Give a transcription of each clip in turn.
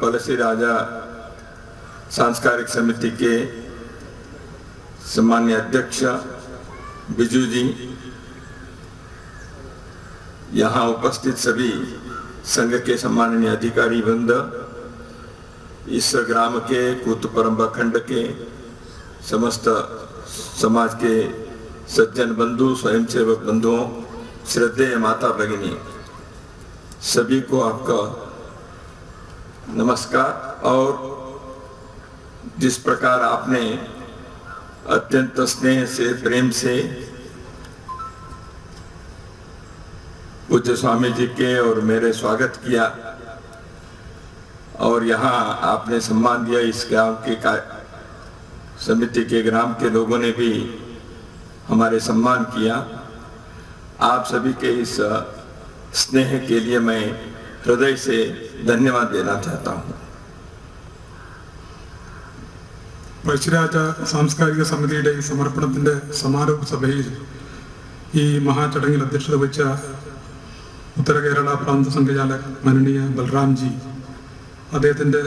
पलसी राजा सांस्कारिक समिति के सम्मानीय अध्यक्ष बिजू जी, यहाँ उपस्थित सभी संघ के सम्माननीय अधिकारी वृंद, इस ग्राम के कूतपरंबा खंड के समस्त समाज के सज्जन बंधु, स्वयंसेवक बंधुओं, श्रद्धेय माता भगिनी, सभी को आपका नमस्कार। और जिस प्रकार आपने अत्यंत स्नेह से, प्रेम से पूज्य स्वामी जी के और मेरे स्वागत किया और यहाँ आपने सम्मान दिया, इस गांव के समिति के ग्राम के लोगों ने भी हमारे सम्मान किया। आप सभी के इस स्नेह के लिए मैं हृदय से धन्यवाद देना चाहता हूँ। പഴശ്ശിരാജ സാംസ്കാരിക സമിതിയുടെ ഈ സമർപ്പണത്തിൻ്റെ സമാരോപ സഭയിൽ ഈ മഹാചടങ്ങിൽ അധ്യക്ഷത വഹിച്ച ഉത്തര കേരള പ്രാന്ത സംഘചാലക് മാനനീയ ബൽറാംജി, അദ്ദേഹത്തിൻ്റെ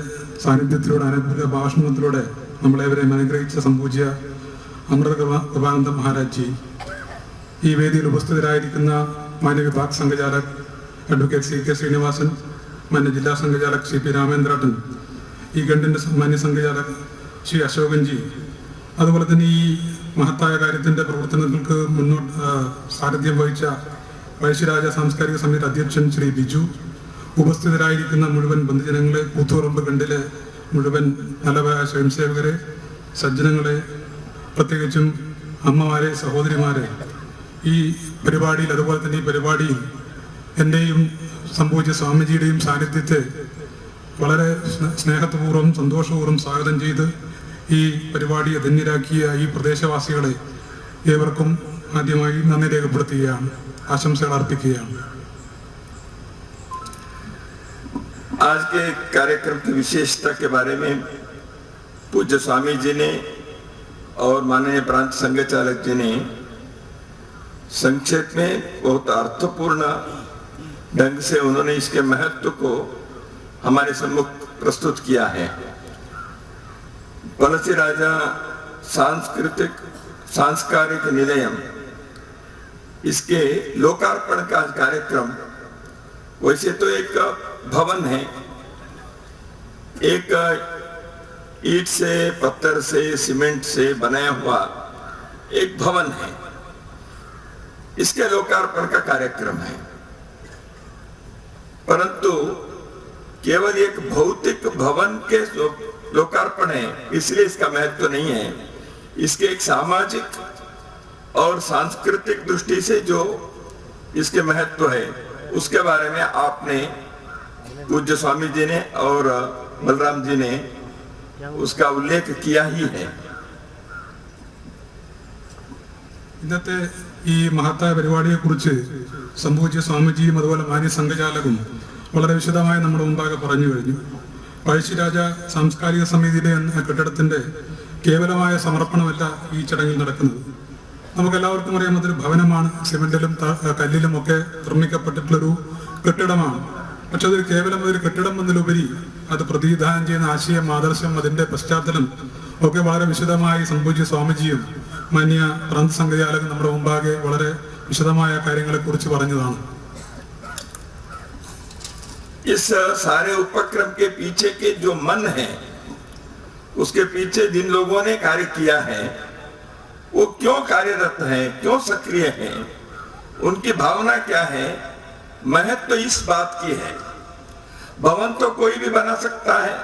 സാന്നിധ്യത്തിലൂടെ അനുഗ്രഹ ഭാഷണത്തിലൂടെ നമ്മളേവരെയും അനുഗ്രഹിച്ച സംപൂജ്യ അമൃത കൃപാനന്ദ മഹാരാജ്, ഈ വേദിയിൽ ഉപസ്ഥിതരായിരിക്കുന്ന മാന്യ വിഭാഗ് സംഘചാലക് അഡ്വക്കേറ്റ് സി കെ ശ്രീനിവാസൻ, മാന്യ ജില്ലാ സംഘചാലക് സി പി രാമേന്ദ്രട്ടൻ, ഈ ഗണ്ടിൻ്റെ മാന്യ സംഘചാലക് ശ്രീ അശോകൻജി, അതുപോലെ തന്നെ ഈ മഹത്തായ കാര്യത്തിൻ്റെ പ്രവർത്തനങ്ങൾക്ക് സാരഥ്യം വഹിച്ച പഴശ്ശിരാജ സാംസ്കാരിക സമിതി അധ്യക്ഷൻ ശ്രീ ബിജു, ഉപസ്ഥിതരായിരിക്കുന്ന മുഴുവൻ ബന്ധുജനങ്ങളെ, കൂത്തുപറമ്പ് ഗണ്ടിലെ മുഴുവൻ നല്ലവരായ സ്വയംസേവകരെ, സജ്ജനങ്ങളെ, പ്രത്യേകിച്ചും അമ്മമാരെ, സഹോദരിമാരെ, ഈ പരിപാടിയിൽ അതുപോലെ തന്നെ ഈ പരിപാടിയിൽ എൻ്റെയും സംഭവിച്ച സ്വാമിജിയുടെയും സാന്നിധ്യത്തെ വളരെ സ്നേഹപൂർവ്വം സന്തോഷപൂർവ്വം സ്വാഗതം ചെയ്ത് ഈ പരിപാടിയെ ധന്യരാക്കിയ ഈ പ്രദേശവാസികളെ ഏവർക്കും ആദ്യമായി നന്ദി രേഖപ്പെടുത്തുകയാണ്, ആശംസകൾ അർപ്പിക്കുകയാണ്। आज के कार्यक्रम की विशेषता के बारे में पूज्य स्वामी जी ने और माननीय प्रांत संघ चालक जी ने संक्षेप में बहुत अर्थपूर्ण ढंग से उन्होंने इसके महत्व को हमारे सम्मुख प्रस्तुत किया है। पलसी राजा सांस्कारिक निलयम, इसके लोकार्पण का कार्यक्रम वैसे तो एक भवन है, एक ईंट से, पत्थर से, सीमेंट से बनाया हुआ एक भवन है। इसके लोकार्पण का कार्यक्रम है, परंतु केवल एक भौतिक भवन के लोकार्पण है इसलिए इसका महत्व नहीं है। इसके एक सामाजिक और सांस्कृतिक दृष्टि से जो इसके महत्व है उसके बारे में आपने पूज्य स्वामी जी ने और बलराम जी ने उसका उल्लेख किया ही है। ഇന്നത്തെ ഈ മഹത്തായ പരിപാടിയെക്കുറിച്ച് സംഭവിച്ച സ്വാമിജിയും അതുപോലെ മാന്യ സംഘചാലകും വളരെ വിശദമായി നമ്മുടെ മുമ്പാകെ പറഞ്ഞു കഴിഞ്ഞു। പഴശ്ശിരാജ സാംസ്കാരിക സമിതിയുടെ കെട്ടിടത്തിൻ്റെ കേവലമായ സമർപ്പണമല്ല ഈ ചടങ്ങിൽ നടക്കുന്നത്। നമുക്കെല്ലാവർക്കും അറിയാം, അതൊരു ഭവനമാണ്, സിമെന്റിലും കല്ലിലും ഒക്കെ നിർമ്മിക്കപ്പെട്ടിട്ടുള്ളൊരു കെട്ടിടമാണ്. പക്ഷെ അതൊരു കേവലം ഒരു കെട്ടിടം എന്നതിലുപരി അത് പ്രതിനിധാനം ചെയ്യുന്ന ആശയം, ആദർശം, അതിൻ്റെ പശ്ചാത്തലം ഒക്കെ വളരെ വിശദമായി സംഭവിച്ച സ്വാമിജിയും മാന്യ പ്രാന്ത സംഘചാലകൻ നമ്മുടെ മുമ്പാകെ വളരെ വിശദമായ കാര്യങ്ങളെക്കുറിച്ച് പറഞ്ഞതാണ്। इस सारे उपक्रम के पीछे के जो मन है, उसके पीछे जिन लोगों ने कार्य किया है वो क्यों कार्यरत है, क्यों सक्रिय है, उनकी भावना क्या है, महत्व तो इस बात की है। भवन तो कोई भी बना सकता है,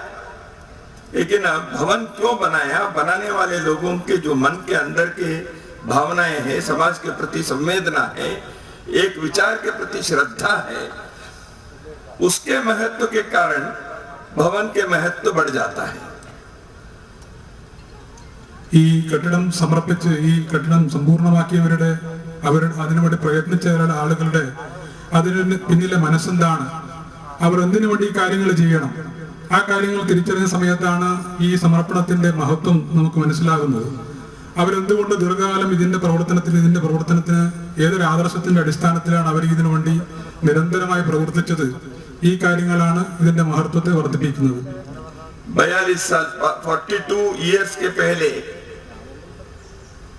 लेकिन भवन क्यों बनाया, बनाने वाले लोगों के जो मन के अंदर के भावनाएं हैं, समाज के प्रति संवेदना है, एक विचार के प्रति श्रद्धा है, उसके महत्व के कारण भवन के महत्व बढ़ जाता है। ഈ കെട്ടിടം സമർപ്പിച്ച് ഈ കെട്ടിടം സമ്പൂർണ്ണമാക്കിയവരുടെ അതിനുവേണ്ടി പ്രയത്നിച്ച ആളുകളുടെ അതിന് പിന്നിലെ മനസ്സെന്താണ്, അവർ എന്തിനു വേണ്ടി ഈ കാര്യങ്ങൾ ചെയ്യണം, ആ കാര്യങ്ങൾ തിരിച്ചറിഞ്ഞ സമയത്താണ് ഈ സമർപ്പണത്തിന്റെ മഹത്വം നമുക്ക് മനസ്സിലാകുന്നത്। അവരെന്തുകൊണ്ട് ദീർഘകാലം ഇതിന്റെ പ്രവർത്തനത്തിന് ഏതൊരു ആദർശത്തിന്റെ അടിസ്ഥാനത്തിലാണ് അവർ ഇതിനു വേണ്ടി നിരന്തരമായി പ്രവർത്തിച്ചത്, ഈ കാര്യങ്ങളാണ് ഇതിന്റെ മഹത്വത്തെ വർദ്ധിപ്പിക്കുന്നത്। 42 साल 42 ईयर्स के पहले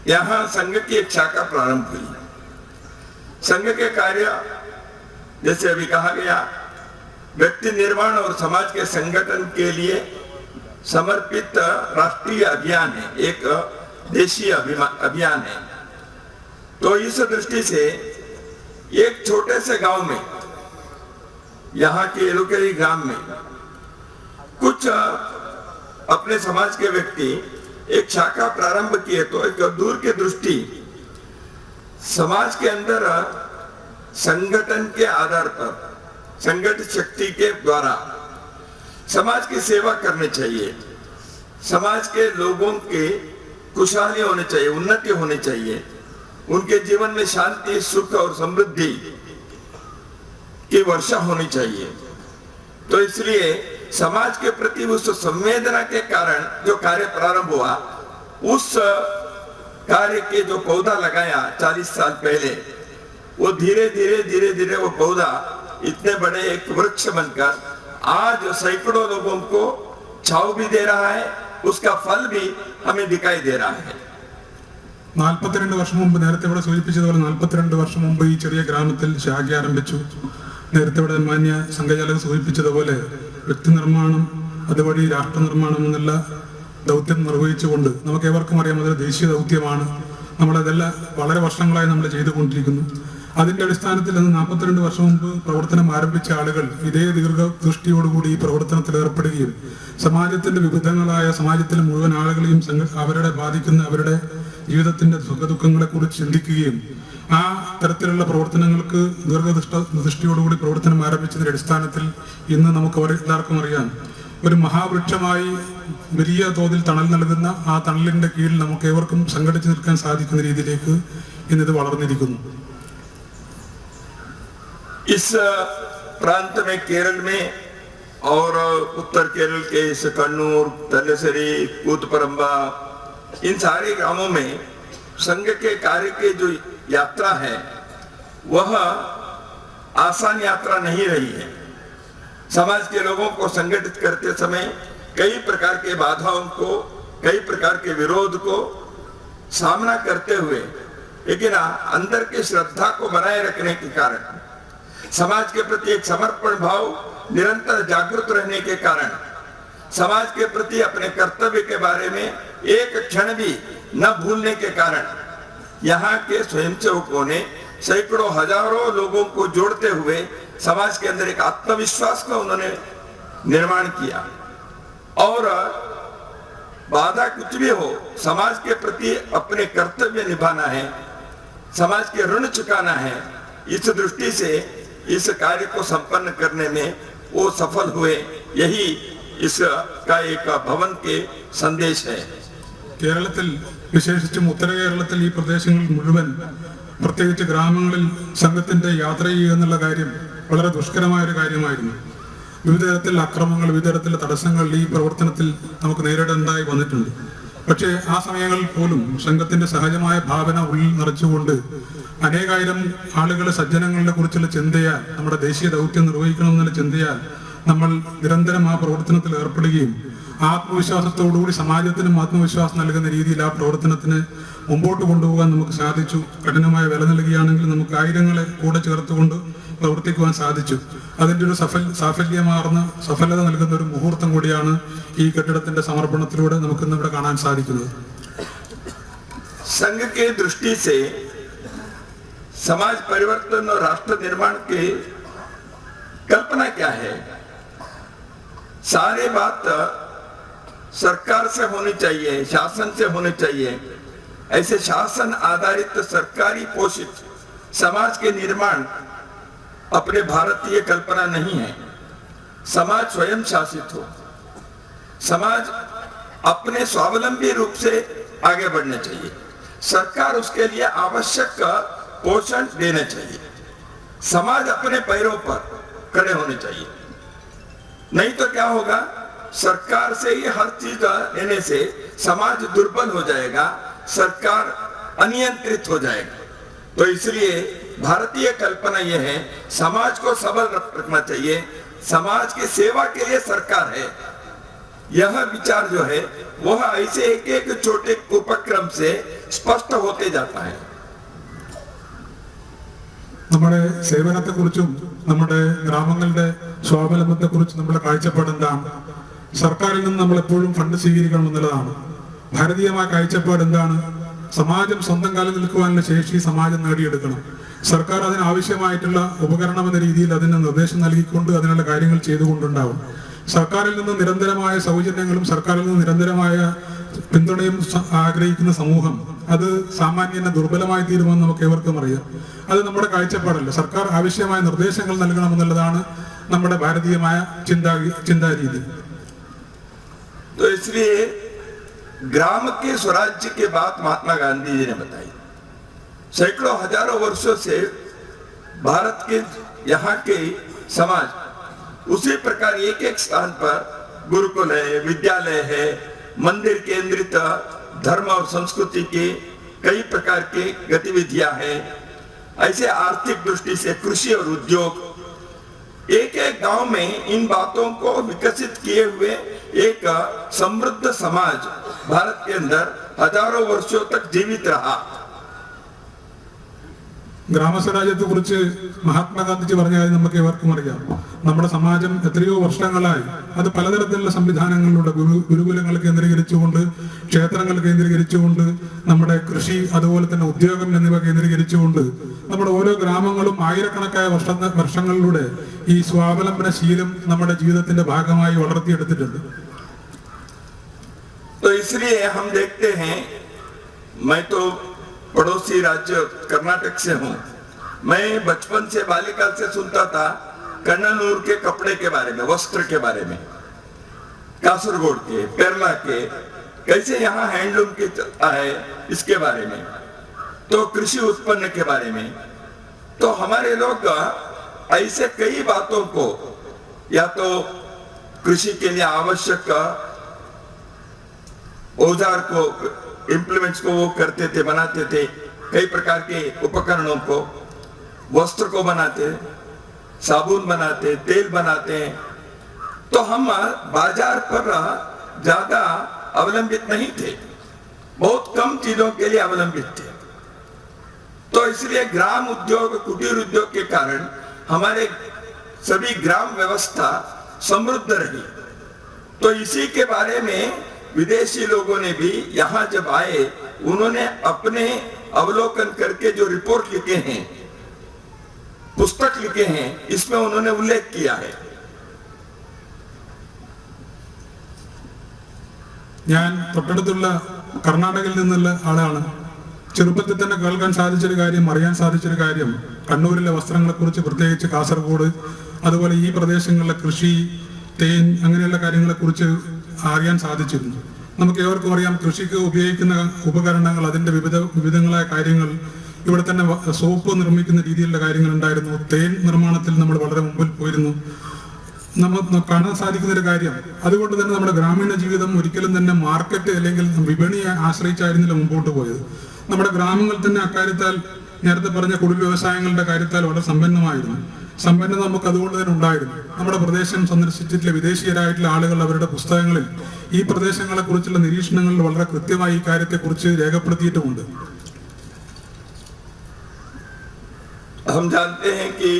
यहाँ संघ की एक शाखा प्रारंभ हुई। संघ के कार्य जैसे अभी कहा गया व्यक्ति निर्माण और समाज के संगठन के लिए समर्पित राष्ट्रीय अभियान है, एक देशीय अभियान है। तो इस दृष्टि से एक छोटे से गांव में, यहाँ के एलोकेरी ग्राम में कुछ अपने समाज के व्यक्ति एक शाखा प्रारंभ किए तो एक दूर की दृष्टि समाज के अंदर संगठन के आधार पर संगठित शक्ति के द्वारा समाज की सेवा करनी चाहिए, समाज के लोगों के खुशहाली होनी चाहिए, उन्नति होनी चाहिए, उनके जीवन में शांति सुख और समृद्धि की वर्षा होनी चाहिए। तो इसलिए समाज के प्रति उस संवेदना के कारण जो कार्य प्रारंभ हुआ, उस कार्य के जो पौधा लगाया 40 साल पहले, वो धीरे धीरे वो पौधा इतने बड़े एक वृक्ष बनकर आज सैकड़ों लोगों को छाव भी दे रहा है, उसका फल भी हमें दिखाई दे रहा है। 42 വർഷം മുമ്പ് നേരത്തെ ഇവിടെ സൂചിപ്പിച്ചതുപോലെ 42 വർഷം മുമ്പ് ഈ ചെറിയ ഗ്രാമത്തിൽ ശാഖ ആരംഭിച്ചു. നേരത്തെ ഇവിടെ മാന്യ സംഘചാലകർ സൂചിപ്പിച്ചതുപോലെ വ്യക്തി നിർമ്മാണം അതുവഴി രാഷ്ട്ര നിർമ്മാണം എന്നുള്ള ദൗത്യം നിർവഹിച്ചുകൊണ്ട് നമുക്ക് ഏവർക്കും അറിയാം അതൊരു ദേശീയ ദൗത്യമാണ്. നമ്മളതെല്ലാം വളരെ വർഷങ്ങളായി നമ്മൾ ചെയ്തുകൊണ്ടിരിക്കുന്നു. അതിന്റെ അടിസ്ഥാനത്തിൽ 42 വർഷം മുമ്പ് പ്രവർത്തനം ആരംഭിച്ച ആളുകൾ ഇതേ ദീർഘദൃഷ്ടിയോടുകൂടി ഈ പ്രവർത്തനത്തിൽ ഏർപ്പെടുകയും സമാജത്തിന്റെ വിവിധങ്ങളായ സമാജത്തിലെ മുഴുവൻ ആളുകളെയും അവരുടെ ബാധിക്കുന്ന അവരുടെ ജീവിതത്തിന്റെ സുഖദുഃഖങ്ങളെ കുറിച്ച് ചിന്തിക്കുകയും ആ തരത്തിലുള്ള പ്രവർത്തനങ്ങൾക്ക് ദീർഘദൃഷ്ടിയോടുകൂടി പ്രവർത്തനം ആരംഭിച്ചതിന്റെ അടിസ്ഥാനത്തിൽ ഇന്ന് നമുക്ക് എല്ലാവർക്കും അറിയാം ഒരു മഹാവൃക്ഷമായി വലിയ തോതിൽ തണൽ നൽകുന്ന ആ തണലിന്റെ കീഴിൽ നമുക്ക് ഏവർക്കും സംഘടിച്ചു നിൽക്കാൻ സാധിക്കുന്ന രീതിയിലേക്ക് ഇന്നിത് വളർന്നിരിക്കുന്നു. इस प्रांत में केरल में और उत्तर केरल के इस कन्नूर, तलेसरी, कूतपरंबा, इन सारे ग्रामों में संघ के कार्य की जो यात्रा है वह आसान यात्रा नहीं रही है। समाज के लोगों को संगठित करते समय कई प्रकार के बाधाओं को, कई प्रकार के विरोध को सामना करते हुए, लेकिन अंदर की श्रद्धा को बनाए रखने के कारण, समाज के प्रति एक समर्पण भाव निरंतर जागृत रहने के कारण, समाज के प्रति अपने कर्तव्य के बारे में एक क्षण भी न भूलने के कारण यहाँ के स्वयंसेवकों ने सैकड़ों हजारों लोगों को जोड़ते हुए समाज के अंदर एक आत्मविश्वास का उन्होंने निर्माण किया। और बाधा कुछ भी हो, समाज के प्रति अपने कर्तव्य निभाना है, समाज के ऋण चुकाना है। इस दृष्टि से इस कार्य को संपन्न करने में वो सफल हुए। यही इसका एक भवन के संदेश है। കേരളത്തിൽ വിശേഷിച്ചും ഉത്തര കേരളത്തിൽ ഈ പ്രദേശങ്ങളിൽ മുഴുവൻ പ്രത്യേകിച്ച് ഗ്രാമങ്ങളിൽ സംഘത്തിന്റെ യാത്ര ചെയ്യുക എന്നുള്ള കാര്യം വളരെ ദുഷ്കരമായ ഒരു കാര്യമായിരുന്നു. വിവിധ തരത്തിലുള്ള അക്രമങ്ങൾ, വിവിധ തരത്തിലുള്ള തടസ്സങ്ങൾ ഈ പ്രവർത്തനത്തിൽ നമുക്ക് നേരിടേണ്ടതായി വന്നിട്ടുണ്ട്. പക്ഷേ ആ സമയങ്ങളിൽ പോലും സംഘത്തിന്റെ സഹജമായ ഭാവന ഉള്ളിൽ നിറച്ചുകൊണ്ട് അനേകായിരം ആളുകൾ സജ്ജനങ്ങളെ കുറിച്ചുള്ള ചിന്തയാൽ, നമ്മുടെ ദേശീയ ദൗത്യം നിർവഹിക്കണമെന്നുള്ള ചിന്തയാൽ നമ്മൾ നിരന്തരം ആ പ്രവർത്തനത്തിൽ ഏർപ്പെടുകയും ആത്മവിശ്വാസത്തോടുകൂടി സമാജത്തിനും ആത്മവിശ്വാസം നൽകുന്ന രീതിയിൽ ആ പ്രവർത്തനത്തിന് മുമ്പോട്ട് കൊണ്ടുപോകാൻ നമുക്ക് സാധിച്ചു. കഠിനമായ വില നൽകുകയാണെങ്കിൽ നമുക്ക് ആയിരങ്ങളെ കൂടെ ചേർത്തുകൊണ്ട് പ്രവർത്തിക്കുവാൻ സാധിച്ചു. അതിൻ്റെ ഒരു സഫലത നൽകുന്ന ഒരു മുഹൂർത്തം കൂടിയാണ് ഈ കെട്ടിടത്തിന്റെ സമർപ്പണത്തിലൂടെ നമുക്ക് ഇന്ന് ഇവിടെ കാണാൻ സാധിക്കുന്നത്. संघ के दृष्टि से समाज परिवर्तन और राष्ट्र निर्माण की कल्पना क्या है? सारी बात सरकार से होनी चाहिए, शासन से होनी चाहिए। ऐसे शासन आधारित सरकारी पोषित समाज के निर्माण अपने भारतीय कल्पना नहीं है। समाज स्वयं शासित हो, समाज अपने स्वावलंबी रूप से आगे बढ़ना चाहिए, सरकार उसके लिए आवश्यक पोषण देना चाहिए, समाज अपने पैरों पर खड़े होने चाहिए। नहीं तो क्या होगा, सरकार से ही हर चीज लेने से समाज दुर्बल हो जाएगा, सरकार अनियंत्रित हो जाएगा। तो इसलिए भारतीय कल्पना यह है, समाज को सबल रखना चाहिए, समाज की सेवा के लिए सरकार है, यह विचार जो है वह ऐसे एक एक छोटे उपक्रम से स्पष्ट होते जाता है। നമ്മുടെ സേവനത്തെക്കുറിച്ചും നമ്മുടെ ഗ്രാമങ്ങളുടെ സ്വാവലംബത്തെക്കുറിച്ചും നമ്മുടെ കാഴ്ചപ്പാട് എന്താണ്? സർക്കാരിൽ നിന്ന് നമ്മൾ എപ്പോഴും ഫണ്ട് സ്വീകരിക്കണം എന്നുള്ളതാണ്. ഭാരതീയമായ കാഴ്ചപ്പാട് എന്താണ്? സമാജം സ്വന്തം കാലിൽ നിൽക്കുവാനുള്ള ശേഷി സമാജം നേടിയെടുക്കണം. സർക്കാർ അതിനാവശ്യമായിട്ടുള്ള ഉപകരണം എന്ന രീതിയിൽ അതിന് നിർദ്ദേശം നൽകിക്കൊണ്ട് അതിനുള്ള കാര്യങ്ങൾ ചെയ്തുകൊണ്ടുണ്ടാവും. സർക്കാരിൽ നിന്ന് നിരന്തരമായ സൗജന്യങ്ങളും സർക്കാരിൽ നിന്ന് നിരന്തരമായ പിന്തുണയും ആഗ്രഹിക്കുന്ന സമൂഹം അത് സാമാന്യന ദുർബലമായി തീരുമെന്ന് നമുക്ക് ഏവർക്കും അറിയാം. അത് നമ്മുടെ കാഴ്ചപ്പാടല്ല. സർക്കാർ ആവശ്യമായ നിർദ്ദേശങ്ങൾ നൽകണമെന്നുള്ളതാണ് നമ്മുടെ ഭാരതീയമായ ചിന്താരീതി. तो इसलिए ग्राम के स्वराज्य की बात महात्मा गांधी जी ने बताई। सैकड़ों हजारों वर्षों से भारत के यहाँ के समाज उसी प्रकार एक एक स्थान पर गुरुकुल है, विद्यालय है, मंदिर केंद्रित धर्म और संस्कृति की कई प्रकार की गतिविधियां हैं। ऐसे आर्थिक दृष्टि से कृषि और उद्योग एक एक गांव में इन बातों को विकसित किए हुए एक समृद्ध समाज भारत के अंदर हजारों वर्षों तक जीवित रहा। ഗ്രാമസ്വരാജ്യത്തെ കുറിച്ച് മഹാത്മാഗാന്ധിജി പറഞ്ഞ കാര്യം നമുക്ക് ഏവർക്കും അറിയാം. നമ്മുടെ സമാജം എത്രയോ വർഷങ്ങളായി അത് പലതരത്തിലുള്ള സംവിധാനങ്ങളിലൂടെ ഗുരുകുലങ്ങൾ കേന്ദ്രീകരിച്ചുകൊണ്ട്, ക്ഷേത്രങ്ങൾ കേന്ദ്രീകരിച്ചുകൊണ്ട്, നമ്മുടെ കൃഷി അതുപോലെ തന്നെ ഉദ്യോഗം എന്നിവ കേന്ദ്രീകരിച്ചുകൊണ്ട് നമ്മുടെ ഓരോ ഗ്രാമങ്ങളും ആയിരക്കണക്കായ വർഷങ്ങളിലൂടെ ഈ സ്വാവലംബന ശീലം നമ്മുടെ ജീവിതത്തിന്റെ ഭാഗമായി വളർത്തിയെടുത്തിട്ടുണ്ട്. तो इसलिए हम देखते हैं, मैं तो पड़ोसी राज्य कर्नाटक से हूं, मैं बचपन से बाल्यकाल से सुनता था कन्ननूर के कपड़े के बारे में, वस्त्र के बारे में, कासरगोड के, पेरला के, कैसे यहाँ हैंडलूम के चलता है इसके बारे में, तो कृषि उत्पन्न के बारे में। तो हमारे लोग ऐसे कई बातों को या तो कृषि के लिए आवश्यक औजार को, इम्प्लीमेंट्स को वो करते थे, बनाते थे, कई प्रकार के उपकरणों को, वस्त्र को बनाते, साबुन बनाते, तेल बनाते हैं। तो हम बाजार पर ज्यादा अवलंबित नहीं थे, बहुत कम चीजों के लिए अवलंबित थे। तो इसलिए ग्राम उद्योग, कुटीर उद्योग के कारण हमारे सभी ग्राम व्यवस्था समृद्ध रही। तो इसी के बारे में विदेशी लोगों ने भी यहाँ जब आए, उन्होंने अपने अवलोकन करके जो रिपोर्ट लिखे हैं, पुस्तक लिखे हैं, इसमें उन्होंने उल्लेख किया है। ഞാൻ തൊട്ടടുത്തുള്ള കർണാടകയിൽ നിന്നുള്ള ആളാണ്. ചെറുപ്പത്തിൽ തന്നെ കേൾക്കാൻ സാധിച്ചൊരു കാര്യം, അറിയാൻ സാധിച്ചൊരു കാര്യം, കണ്ണൂരിലെ വസ്ത്രങ്ങളെ കുറിച്ച്, പ്രത്യേകിച്ച് കാസർഗോഡ് അതുപോലെ ഈ പ്രദേശങ്ങളിലെ കൃഷി, തേൻ അങ്ങനെയുള്ള കാര്യങ്ങളെ കുറിച്ച് അറിയാൻ സാധിച്ചിരുന്നു. നമുക്ക് ഏവർക്കും അറിയാം, കൃഷിക്ക് ഉപയോഗിക്കുന്ന ഉപകരണങ്ങൾ, അതിന്റെ വിവിധങ്ങളായ കാര്യങ്ങൾ, ഇവിടെ തന്നെ സോപ്പ് നിർമ്മിക്കുന്ന രീതിയിലുള്ള കാര്യങ്ങൾ ഉണ്ടായിരുന്നു. തേൻ നിർമ്മാണത്തിൽ നമ്മൾ വളരെ മുമ്പിൽ പോയിരുന്നു. നമുക്ക് കാണാൻ സാധിക്കുന്ന ഒരു കാര്യം, അതുകൊണ്ട് തന്നെ നമ്മുടെ ഗ്രാമീണ ജീവിതം ഒരിക്കലും തന്നെ മാർക്കറ്റ് അല്ലെങ്കിൽ വിപണിയെ ആശ്രയിച്ചായിരുന്നില്ല മുമ്പോട്ട് പോയത്. നമ്മുടെ ഗ്രാമങ്ങൾ തന്നെ അക്കാര്യത്താൽ, നേരത്തെ പറഞ്ഞ കുടിൽ വ്യവസായങ്ങളുടെ കാര്യത്താൽ വളരെ സമ്പന്നമായിരുന്നു. സമ്പന്നത നമുക്ക് അതുകൊണ്ട് തന്നെ ഉണ്ടായിരുന്നു. നമ്മുടെ പ്രദേശം സന്ദർശിച്ചിട്ടുള്ള വിദേശീയരായിട്ടുള്ള ആളുകൾ അവരുടെ പുസ്തകങ്ങളിൽ ഈ പ്രദേശങ്ങളെ കുറിച്ചുള്ള നിരീക്ഷണങ്ങളിൽ വളരെ കൃത്യമായി ഈ കാര്യത്തെ കുറിച്ച് രേഖപ്പെടുത്തിയിട്ടുമുണ്ട്. हम जानते हैं कि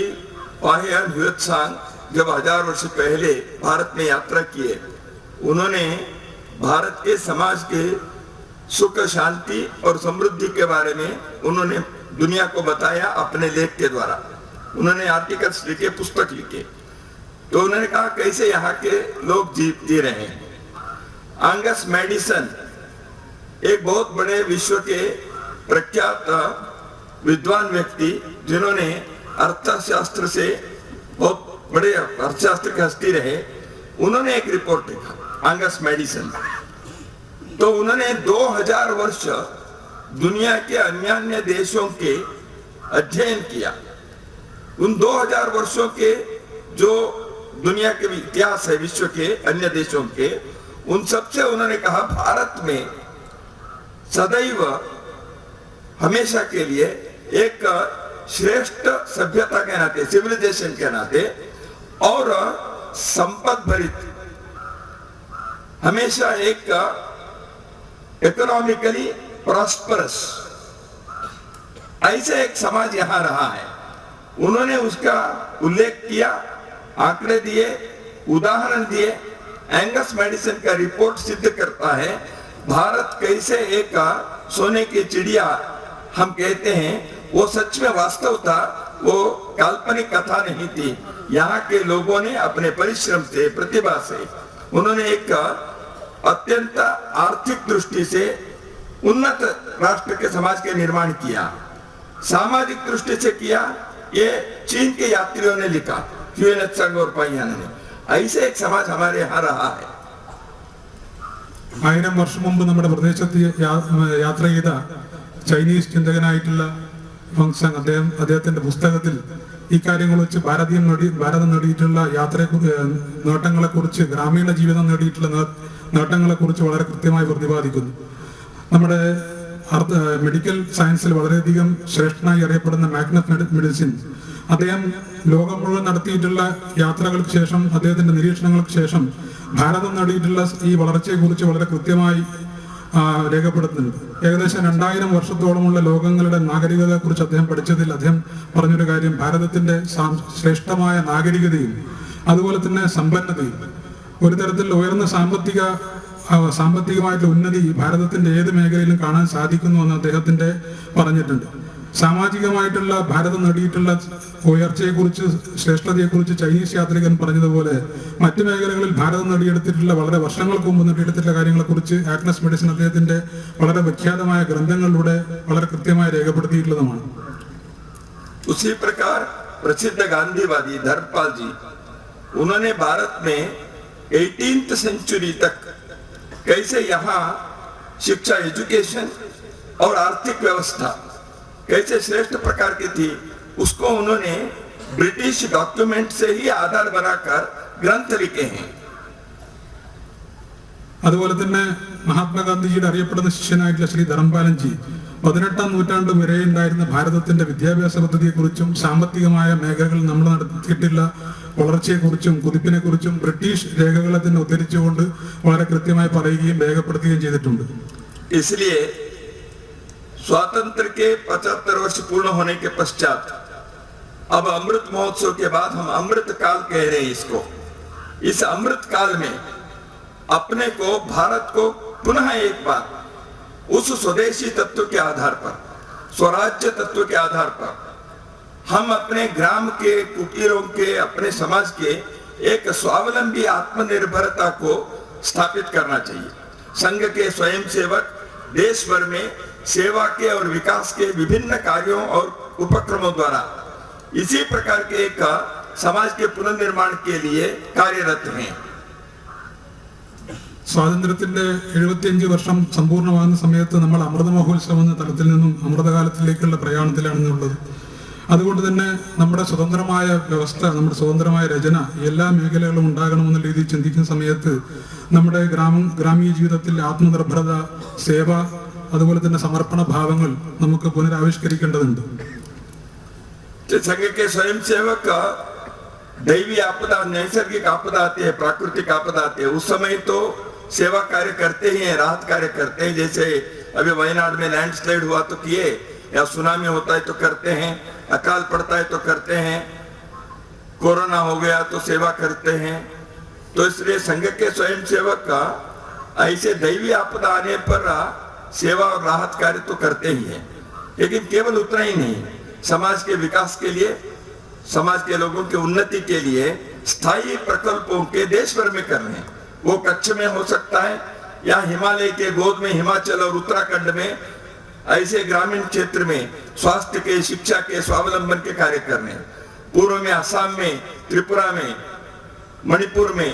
पाहियान ह्युएत्सांग जब 1000 वर्ष पहले भारत में यात्रा किए, उन्होंने भारत के समाज के सुख, शांति और समृद्धि के बारे में उन्होंने दुनिया को बताया अपने लेख के द्वारा। उन्होंने आर्टिकल्स लिखे, पुस्तक लिखे। तो उन्होंने कहा कैसे यहाँ के लोग जी रहे हैं। एंगस मैडिसन एक बहुत बड़े विश्व के प्रख्यात विद्वान व्यक्ति, जिन्होंने अर्थशास्त्र से बहुत बड़े अर्थशास्त्र के हस्ती रहे, उन्होंने एक रिपोर्ट लिखा, एंगस मैडिसन। तो उन्होंने 2000 वर्ष दुनिया के अन्य देशों के अध्ययन किया। उन 2000 वर्षों के जो दुनिया के इतिहास है, विश्व के अन्य देशों के, उन सबसे उन्होंने कहा भारत में सदैव हमेशा के लिए एक श्रेष्ठ सभ्यता के नाते, सिविलाइजेशन के नाते और संपद भरित हमेशा एक इकोनॉमिकली प्रॉस्परस ऐसे एक समाज यहां रहा है। उन्होंने उसका उल्लेख किया, आंकड़े दिए, उदाहरण दिए। एंगस मेडिसिन का रिपोर्ट सिद्ध करता है भारत कैसे एक सोने की चिड़िया हम कहते हैं, वो सच में वास्तव था, वो काल्पनिक कथा नहीं थी। यहाँ के लोगों ने अपने परिश्रम से, प्रतिभा से उन्होंने एक अत्यंत आर्थिक दृष्टि से उन्नत राष्ट्र के समाज के निर्माण किया। सामाजिक दृष्टि से किया, ये चीन के यात्रियों ने लिखा, ह्यूएन त्सांग और पाइयान ने। ऐसे एक समाज हमारे यहाँ रहा है। 1000 വർഷം മുമ്പ് നമ്മുടെ പ്രദേശത്ത് യാത്ര ചെയ്ത ചൈനീസ് ചിന്തകനായിട്ടുള്ള ഫങ്സങ് അദ്ദേഹത്തിന്റെ പുസ്തകത്തിൽ ഈ കാര്യങ്ങൾ വെച്ച് ഭാരതം നേടിയിട്ടുള്ള നേട്ടങ്ങളെ കുറിച്ച്, ഗ്രാമീണ ജീവിതം നേടിയിട്ടുള്ള നേട്ടങ്ങളെ കുറിച്ച് വളരെ കൃത്യമായി പ്രതിപാദിക്കുന്നു. നമ്മുടെ മെഡിക്കൽ സയൻസിൽ വളരെയധികം ശ്രേഷ്ഠനായി അറിയപ്പെടുന്ന മാഗ്നസ് മെഡിസിൻ അദ്ദേഹം ലോകം മുഴുവൻ നടത്തിയിട്ടുള്ള യാത്രകൾക്ക് ശേഷം, അദ്ദേഹത്തിന്റെ നിരീക്ഷണങ്ങൾക്ക് ശേഷം ഭാരതം നേടിയിട്ടുള്ള ഈ വളർച്ചയെ കുറിച്ച് വളരെ കൃത്യമായി രേഖപ്പെടുത്തുന്നുണ്ട്. ഏകദേശം 2000 വർഷത്തോളമുള്ള ലോകങ്ങളുടെ നാഗരികതയെ കുറിച്ച് അദ്ദേഹം പഠിച്ചതിൽ അദ്ദേഹം പറഞ്ഞൊരു കാര്യം, ഭാരതത്തിന്റെ ശ്രേഷ്ഠമായ നാഗരികതയും അതുപോലെ തന്നെ സമ്പന്നതയും, ഒരു തരത്തിൽ ഉയർന്ന സാമ്പത്തികമായിട്ടുള്ള ഉന്നതി ഭാരതത്തിന്റെ ഏത് മേഖലയിലും കാണാൻ സാധിക്കുന്നു എന്ന് അദ്ദേഹത്തിന്റെ പറഞ്ഞിട്ടുണ്ട്. സാമാജികമായിട്ടുള്ള ഭാരതം നേടിയിട്ടുള്ള ഉയർച്ചയെക്കുറിച്ച്, ശ്രേഷ്ഠതയെക്കുറിച്ച് ചൈനീസ് യാത്രികൻ പറഞ്ഞതുപോലെ മറ്റു മേഖലകളിൽ ഭാരതം നേടിയെടുത്തിട്ടുള്ള, വളരെ വർഷങ്ങൾക്ക് മുമ്പ് നേടിയെടുത്തിട്ടുള്ള കാര്യങ്ങളെക്കുറിച്ച് ആഗ്നസ് മെഡിസിൻ അദ്ദേഹത്തിന്റെ വളരെ വിഖ്യാതമായ ഗ്രന്ഥങ്ങളിലൂടെ വളരെ കൃത്യമായി രേഖപ്പെടുത്തിയിട്ടുള്ളതുമാണ്. उसी प्रकार प्रसिद्ध गांधीवादी धर्मपाल जी, उन्होंने भारत में 18th सेंचुरी तक कैसे यहाँ शिक्षा, एजुकेशन और आर्थिक व्यवस्था कैसे श्रेष्ठ प्रकार की थी, उसको उन्होंने ब्रिटिश डॉक्यूमेंट से ही आधार बनाकर ग्रंथ लिखे हैं. അതുപോലെ തന്നെ മഹാത്മാഗാന്ധിജിയുടെ അറിയപ്പെടുന്ന ശിഷ്യനായിട്ടുള്ള ശ്രീ ധർമ്മപാലൻജി 18ാം നൂറ്റാണ്ട് വരെ ഉണ്ടായിരുന്ന ഭാരതത്തിന്റെ വിദ്യാഭ്യാസ പദ്ധതിയെക്കുറിച്ചും സാമ്പത്തികമായ മേഖലകളിൽ നമ്മൾ നടത്തിയിട്ടുള്ള വളർച്ചയെക്കുറിച്ചും കുതിപ്പിനെ കുറിച്ചും ബ്രിട്ടീഷ് രേഖകളെ തന്നെ ഉദ്ധരിച്ചുകൊണ്ട് വളരെ കൃത്യമായി പറയുകയും രേഖപ്പെടുത്തുകയും ചെയ്തിട്ടുണ്ട്. इसलिए स्वातंत्र के 75 वर्ष पूर्ण होने के पश्चात अब अमृत महोत्सव के बाद हम अमृत काल कह रहे हैं इसको. इस अमृत काल में अपने को, भारत को पुनः एक बार उस स्वदेशी तत्व के आधार पर, स्वराज्य तत्व के आधार पर हम अपने ग्राम के, कुटीरों के, अपने समाज के एक स्वावलंबी आत्मनिर्भरता को स्थापित करना चाहिए. संघ के स्वयंसेवक देश भर में सेवा के और विकास के विभिन्न कार्यों और उपक्रमों द्वारा इसी प्रकार के एक समाज के पुनर्निर्माण के लिए कार्यरत हैं. സ്വാതന്ത്ര്യത്തിന്റെ 75 വർഷം സമ്പൂർണ്ണമാകുന്ന സമയത്ത് നമ്മൾ അമൃത മഹോത്സവം എന്ന തലത്തിൽ നിന്നും അമൃതകാലത്തിലേക്കുള്ള പ്രയാണത്തിലാണെന്നുള്ളത്. അതുകൊണ്ട് തന്നെ നമ്മുടെ സ്വതന്ത്രമായ വ്യവസ്ഥ, നമ്മുടെ സ്വതന്ത്രമായ രചന എല്ലാ മേഖലകളും ഉണ്ടാകണമെന്ന രീതിയിൽ ചിന്തിക്കുന്ന സമയത്ത് നമ്മുടെ ഗ്രാമീയ ജീവിതത്തിൽ ആത്മനിർഭരത, സേവ, അതുപോലെ തന്നെ സമർപ്പണ ഭാവങ്ങൾ നമുക്ക് പുനരാവിഷ്കരിക്കേണ്ടതുണ്ട്. संघ के स्वयंसेवक दैवी आपदा, नैसर्गिक आपदा आती है, प्राकृतिक आपदा आती है, उस समय तो सेवा कार्य करते ही हैं, राहत कार्य करते हैं. जैसे अभी वायनाड में लैंडस्लाइड हुआ तो किए, या सुनामी होता है तो करते हैं, अकाल पड़ता है तो करते हैं, कोरोना हो गया तो सेवा करते हैं. तो इसलिए संघ के स्वयंसेवक ऐसे दैवी आपदा आने पर सेवा और राहत कार्य तो करते ही हैं. लेकिन केवल उतना ही नहीं, समाज के विकास के लिए, समाज के लोगों की उन्नति के लिए स्थायी प्रकल्पों के देश भर में कर रहे हैं. वो कच्छ में हो सकता है, या हिमालय के गोद में हिमाचल और उत्तराखंड में ऐसे ग्रामीण क्षेत्र में स्वास्थ्य के, शिक्षा के, स्वावलंबन के कार्य कर रहे हैं. पूर्व में असम में, त्रिपुरा में, मणिपुर में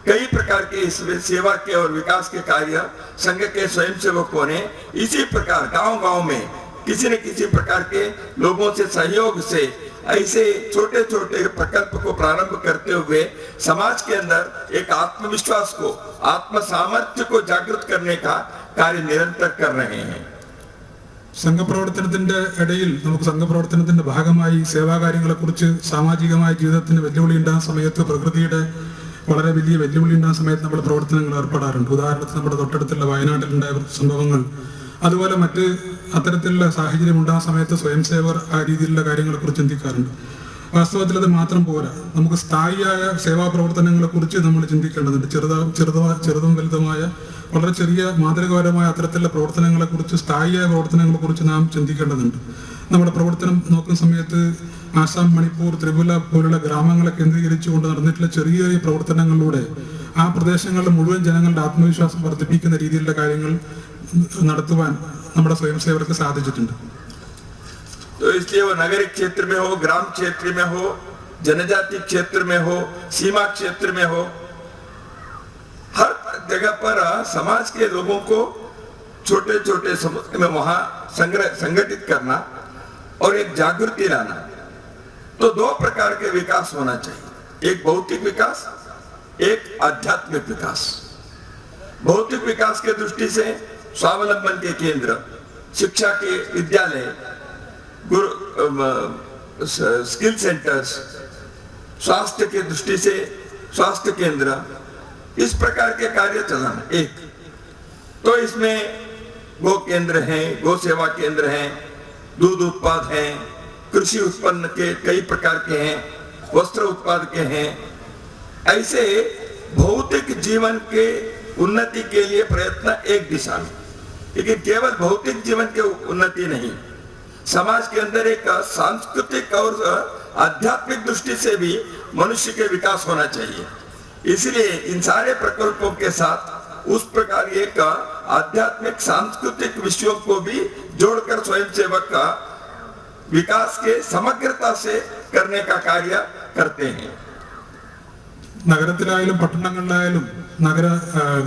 कई प्रकार के सेवा के और विकास के कार्य संघ के स्वयंसेवकों ने इसी प्रकार गांव-गांव में किसी न किसी प्रकार के लोगों से सहयोग से ऐसे छोटे छोटे प्रकल्प को प्रारंभ करते हुए समाज के अंदर एक आत्मविश्वास को, आत्म सामर्थ्य को जागृत करने का कार्य निरंतर कर रहे हैं. സംഘപ്രവർത്തനത്തിന്റെ ഇടയിൽ നമുക്ക് സംഘപ്രവർത്തനത്തിന്റെ ഭാഗമായി സേവാകാര്യങ്ങളെക്കുറിച്ച്, സാമാജികമായ ജീവിതത്തിന് വെല്ലുവിളി ഉണ്ടാകുന്ന സമയത്ത് പ്രകൃതിയുടെ വളരെ വലിയ വെല്ലുവിളി ഉണ്ടാകുന്ന സമയത്ത് നമ്മൾ പ്രവർത്തനങ്ങൾ ഏർപ്പെടാറുണ്ട്. ഉദാഹരണത്തിന് നമ്മുടെ തൊട്ടടുത്തുള്ള വയനാട്ടിലുണ്ടായ സംഭവങ്ങൾ, അതുപോലെ മറ്റ് അത്തരത്തിലുള്ള സാഹചര്യം ഉണ്ടാകുന്ന സമയത്ത് സ്വയം സേവകർ ആ രീതിയിലുള്ള കാര്യങ്ങളെ കുറിച്ച് ചിന്തിക്കാറുണ്ട്. വാസ്തവത്തിൽ അത് മാത്രം പോരാ, നമുക്ക് സ്ഥായിയായ സേവാ പ്രവർത്തനങ്ങളെ കുറിച്ച് നമ്മൾ ചിന്തിക്കേണ്ടതുണ്ട്. ചെറുതും വലുതുമായ വളരെ ചെറിയ മാതൃകാപരമായ അത്തരത്തിലുള്ള പ്രവർത്തനങ്ങളെ കുറിച്ച്, സ്ഥായിയായ പ്രവർത്തനങ്ങളെ കുറിച്ച് നാം ചിന്തിക്കേണ്ടതുണ്ട്. നമ്മുടെ പ്രവർത്തനം നോക്കുന്ന സമയത്ത് ആസാം, മണിപ്പൂർ, ത്രിപുര പോലുള്ള ഗ്രാമങ്ങളെ കേന്ദ്രീകരിച്ചുകൊണ്ട് നടന്നിട്ടുള്ള ചെറിയ ചെറിയ പ്രവർത്തനങ്ങളിലൂടെ ആ പ്രദേശങ്ങളിലെ മുഴുവൻ ജനങ്ങളുടെ ആത്മവിശ്വാസം വർദ്ധിപ്പിക്കുന്ന രീതിയിലുള്ള കാര്യങ്ങൾ നടത്തുവാൻ നമ്മുടെ സ്വയം സേവകർക്ക് സാധിച്ചിട്ടുണ്ട്. तो इसलिए वो नगरीय क्षेत्र में हो, ग्राम क्षेत्र में हो, जनजाति क्षेत्र में हो, सीमा क्षेत्र में हो, हर जगह पर समाज के लोगों को छोटे छोटे समुदाय में वहां संगठित करना और एक जागृति लाना। तो दो प्रकार के विकास होना चाहिए, एक भौतिक विकास, एक आध्यात्मिक विकास। भौतिक विकास के दृष्टि से स्वावलंबन के केंद्र, शिक्षा के विद्यालय, स्किल सेंटर्स, स्वास्थ्य की दृष्टि से स्वास्थ्य केंद्र, इस प्रकार के कार्य चलाना एक। तो इसमें गो केंद्र हैं, गो सेवा केंद्र हैं, दूध उत्पाद हैं, कृषि उत्पन्न के कई प्रकार के हैं, वस्त्र उत्पाद के हैं। ऐसे भौतिक जीवन के उन्नति के लिए प्रयत्न एक दिशा में, लेकिन केवल भौतिक जीवन के उन्नति नहीं, समाज के अंदर एक सांस्कृतिक और आध्यात्मिक दृष्टि से भी मनुष्य के विकास होना चाहिए। इसलिए इन सारे प्रकल्पों के साथ उस प्रकार एक आध्यात्मिक सांस्कृतिक विषयों को भी जोड़कर स्वयं सेवक का विकास के समग्रता से करने का कार्य करते हैं। നഗരത്തിലായാലും പട്ടണങ്ങളിലായാലും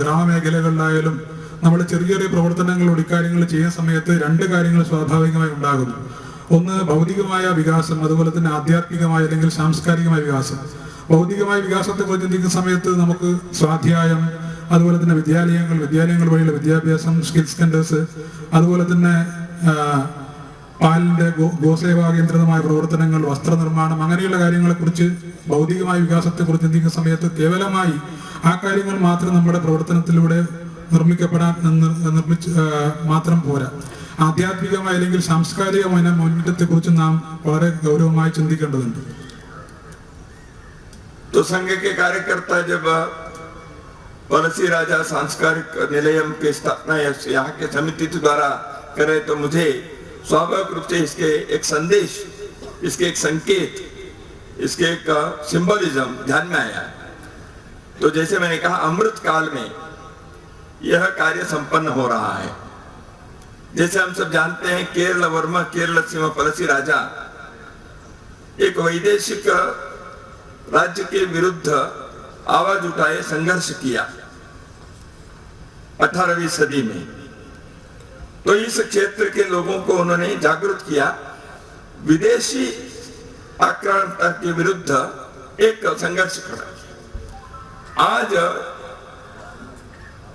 ഗ്രാമമേഖലകളിലായാലും നമ്മൾ ചെറിയ ചെറിയ പ്രവർത്തനങ്ങളോട് ഇക്കാര്യങ്ങൾ ചെയ്യുന്ന സമയത്ത് രണ്ട് കാര്യങ്ങൾ സ്വാഭാവികമായി ഉണ്ടാകുന്നു. ഒന്ന് ഭൗതികമായ വികാസം, അതുപോലെ തന്നെ ആധ്യാത്മികമായ അല്ലെങ്കിൽ സാംസ്കാരികമായ വികാസം. ഭൗതികമായ വികാസത്തെ കുറിച്ച് ചിന്തിക്കുന്ന സമയത്ത് നമുക്ക് സ്വാധ്യായം, അതുപോലെ തന്നെ വിദ്യാലയങ്ങൾ വഴിയുള്ള വിദ്യാഭ്യാസം, സ്കിൽസ് സെന്റേഴ്സ്, അതുപോലെ തന്നെ പാലിന്റെ ഗോസേവാ കേന്ദ്രിതമായ പ്രവർത്തനങ്ങൾ, വസ്ത്രനിർമ്മാണം, അങ്ങനെയുള്ള കാര്യങ്ങളെ കുറിച്ച് ഭൗതികമായ വികാസത്തെ കുറിച്ച് ചിന്തിക്കുന്ന സമയത്ത് കേവലമായി ആ കാര്യങ്ങൾ മാത്രം നമ്മുടെ പ്രവർത്തനത്തിലൂടെ നിർമ്മിച്ച് മാത്രം പോരാ. ആധ്യാത്മികമായ അല്ലെങ്കിൽ സാംസ്കാരികമായ മുന്നേറ്റത്തെ കുറിച്ച് നാം വളരെ ഗൗരവമായി ചിന്തിക്കേണ്ടതുണ്ട്. तो संघ के कार्यकर्ता जब पलसी राजा सांस्कारिक निलयम की स्थापना यहाँ के समिति द्वारा करे, तो मुझे स्वाभाविक रूप से इसके एक संदेश, इसके एक संकेत, इसके एक सिंबलिज्म ध्यान में आया। तो जैसे मैंने कहा, अमृत काल में यह कार्य संपन्न हो रहा है। जैसे हम सब जानते हैं, केरल वर्मा, केरल सिंह पलसी राजा एक वैदेशिक राज्य के विरुद्ध आवाज उठाए संघर्ष किया 18वीं सदी में। तो इस क्षेत्र के लोगों को उन्होंने जागरूक किया, विदेशी आक्रामकता के विरुद्ध एक संघर्ष खड़ा किया। आज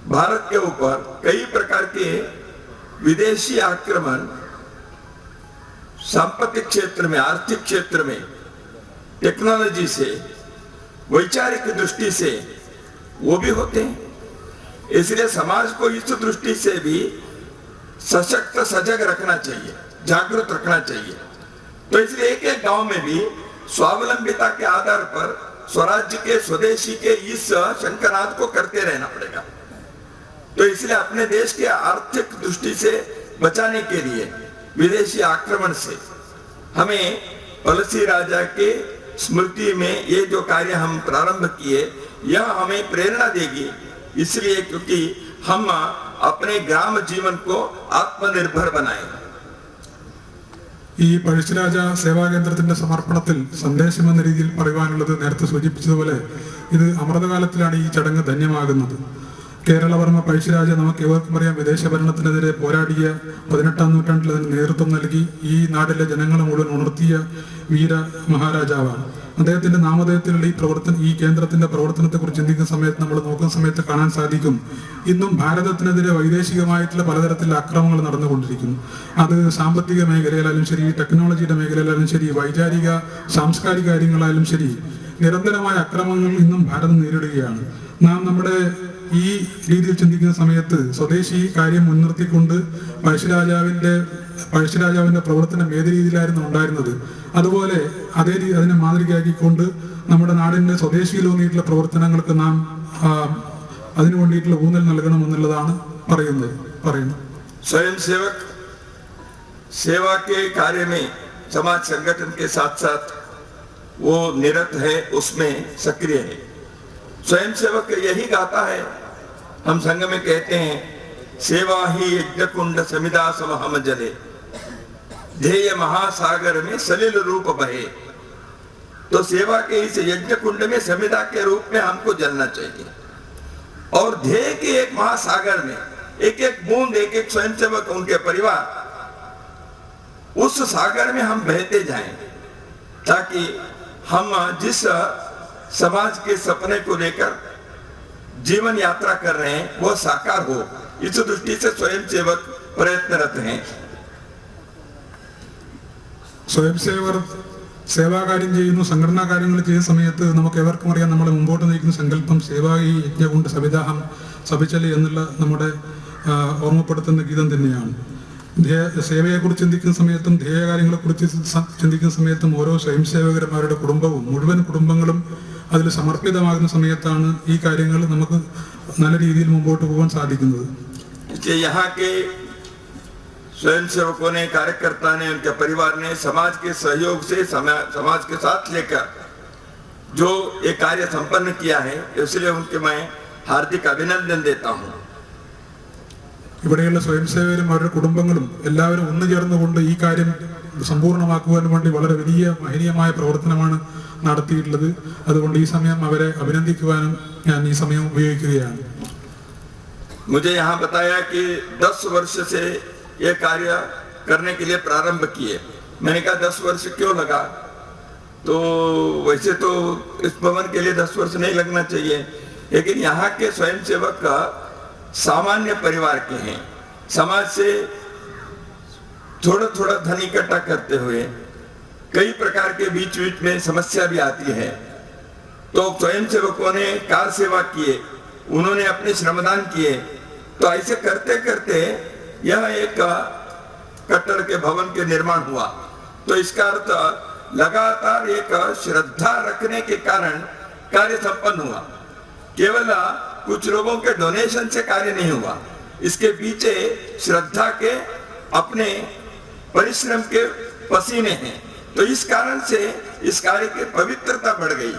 भारत के ऊपर कई प्रकार के विदेशी आक्रमण सांपत्तिक क्षेत्र में, आर्थिक क्षेत्र में, टेक्नोलॉजी से, वैचारिक दृष्टि से वो भी होते हैं। इसलिए समाज को इस दृष्टि से भी सशक्त, सजग रखना चाहिए, जागरूक रखना चाहिए। तो इसलिए एक एक गांव में भी स्वावलंबिता के आधार पर स्वराज्य के, स्वदेशी के इस शंखनाद को करते रहना पड़ेगा। तो इसलिए अपने देश के आर्थिक दृष्टि से बचाने के लिए विदेशी आक्रमण से हमें पलसी राजा के स्मृति में ये जो कार्य हम प्रारंभ किए, यह हमें प्रेरणा देगी। इसलिए क्योंकि हम अपने ग्राम जीवन को आत्मनिर्भर बनाएंगे। ഈ പഴശ്ശിരാജ സേവാകേന്ദ്രത്തിന്റെ സമർപ്പണത്തിൽ സന്ദേശം എന്ന രീതിയിൽ പറയുവാനുള്ളത്, നേരത്തെ സൂചിപ്പിച്ചതുപോലെ ഇത് അമൃതകാലത്തിലാണ് ഈ ചടങ്ങ് ധന്യമാകുന്നത്. കേരളവർമ്മ പഴശ്ശിരാജ നമുക്ക് ഏവർക്കും അറിയാം, വിദേശ ഭരണത്തിനെതിരെ പോരാടിയ 18ാം നൂറ്റാണ്ടിൽ അതിന് നേതൃത്വം നൽകി ഈ നാട്ടിലെ ജനങ്ങളെ മുഴുവൻ ഉണർത്തിയ വീര മഹാരാജാവാണ്. അദ്ദേഹത്തിന്റെ നാമധേയത്തിലുള്ള ഈ കേന്ദ്രത്തിന്റെ പ്രവർത്തനത്തെ കുറിച്ച് ചിന്തിക്കുന്ന സമയത്ത്, നമ്മൾ നോക്കുന്ന സമയത്ത് കാണാൻ സാധിക്കും, ഇന്നും ഭാരതത്തിനെതിരെ വൈദേശികമായിട്ടുള്ള പലതരത്തിലുള്ള അക്രമങ്ങൾ നടന്നുകൊണ്ടിരിക്കുന്നു. അത് സാമ്പത്തിക മേഖലയിലായാലും ശരി, ടെക്നോളജിയുടെ മേഖലയിലായാലും ശരി, വൈചാരിക സാംസ്കാരിക കാര്യങ്ങളായാലും ശരി, നിരന്തരമായ അക്രമങ്ങൾ ഇന്നും ഭാരതം നേരിടുകയാണ്. നാം നമ്മുടെ ഈ രീതിയിൽ ചിന്തിക്കുന്ന സമയത്ത് സ്വദേശി കാര്യം മുൻനിർത്തിക്കൊണ്ട് പഴശ്ശിരാജാവിന്റെ പ്രവർത്തനം ഏത് രീതിയിലായിരുന്നു ഉണ്ടായിരുന്നത്, അതുപോലെ അതേ രീതി അതിനെ മാതൃകയാക്കിക്കൊണ്ട് നമ്മുടെ നാടിന്റെ സ്വദേശിയിലൂന്നിയിട്ടുള്ള പ്രവർത്തനങ്ങൾക്ക് നാം അതിനു വേണ്ടിയിട്ടുള്ള ഊന്നൽ നൽകണമെന്നുള്ളതാണ് പറയുന്നത്. स्वयं सेवक सेवा के कार्य में समाज संगठन के साथ साथ वो निरत है, उसमें सक्रिय है। स्वयं सेवक यही गाता है, हम संघ में कहते हैं, सेवा ही यज्ञ कुंड समिधा समहम जले, ध्येय महासागर में सलिल रूप बहे। तो सेवा के इस यज्ञ कुंड में समिधा के रूप में हमको जलना चाहिए और ध्येय के एक महासागर में एक एक बूंद, एक एक स्वयंसेवक, उनके परिवार, उस सागर में हम बहते जाएं, ताकि हम जिस समाज के सपने को लेकर जीवन यात्रा कर रहे हैं वो साकार हो। इस दृष्टि से स्वयंसेवक प्रयत्नरत हैं। സ്വയംസേവർ സേവാകാര്യം ചെയ്യുന്നു, സംഘടനാ കാര്യങ്ങൾ ചെയ്യുന്ന സമയത്ത് നമുക്ക് എവർക്കും അറിയാം, നമ്മളെ മുമ്പോട്ട് നയിക്കുന്ന സങ്കല്പം സേവായി യജ്ഞ കൊണ്ട് സവിതാഹം സഭിച്ചല് എന്നുള്ള നമ്മുടെ ഓർമ്മപ്പെടുത്തുന്ന ഗീതം തന്നെയാണ്. സേവയെക്കുറിച്ച് ചിന്തിക്കുന്ന സമയത്തും ധ്യേയകാര്യങ്ങളെക്കുറിച്ച് ചിന്തിക്കുന്ന സമയത്തും ഓരോ സ്വയംസേവകരും അവരുടെ കുടുംബവും മുഴുവൻ കുടുംബങ്ങളും അതിൽ സമർപ്പിതമാകുന്ന സമയത്താണ് ഈ കാര്യങ്ങൾ നമുക്ക് നല്ല രീതിയിൽ മുമ്പോട്ട് പോകാൻ സാധിക്കുന്നത്. स्वयंसेवकों ने, कार्यकर्ता ने, उनके परिवार ने समाज के सहयोग से समाज के साथ लेकर जो ये कार्य संपन्न किया है, इसलिए उनके मैं हार्दिक अभिनंदन देता हूँ. ഇവിടെയുള്ള സ്വയംസേവകരും അവരുടെ കുടുംബങ്ങളും എല്ലാവരും ഒന്നു ചേർന്നുകൊണ്ട് ഈ കാര്യം സമ്പൂർണ്ണമാക്കുവാൻ വേണ്ടി വളരെ വലിയ മഹനീയമായ പ്രവർത്തനമാണ് നടത്തിയിട്ടുള്ളത്. അതുകൊണ്ട് ഈ സമയം അവരെ അഭിനന്ദിക്കുവാനും ഞാൻ ഈ സമയം ഉപയോഗിക്കുകയാണ്. मुझे यहाँ बताया कि 10 वर्ष से ये कार्य करने के लिए प्रारंभ किए. मैंने कहा 10 वर्ष क्यों लगा? तो वैसे तो इस भवन के लिए 10 वर्ष नहीं लगना चाहिए, लेकिन यहाँ के स्वयंसेवक सामान्य परिवार के हैं. समाज से थोड़ा थोड़ा धन इकट्ठा करते हुए कई प्रकार के बीच बीच में समस्या भी आती है, तो स्वयंसेवकों ने कार सेवा किए, उन्होंने अपने श्रमदान किए. तो ऐसे करते करते यह एक कट्टर के भवन के निर्माण हुआ. तो इसका अर्थ लगातार एक श्रद्धा रखने के कारण कार्य संपन्न हुआ. केवल कुछ लोगों के डोनेशन से कार्य नहीं हुआ, इसके पीछे श्रद्धा के अपने परिश्रम के पसीने हैं. तो इस कारण से इस कार्य की पवित्रता बढ़ गई.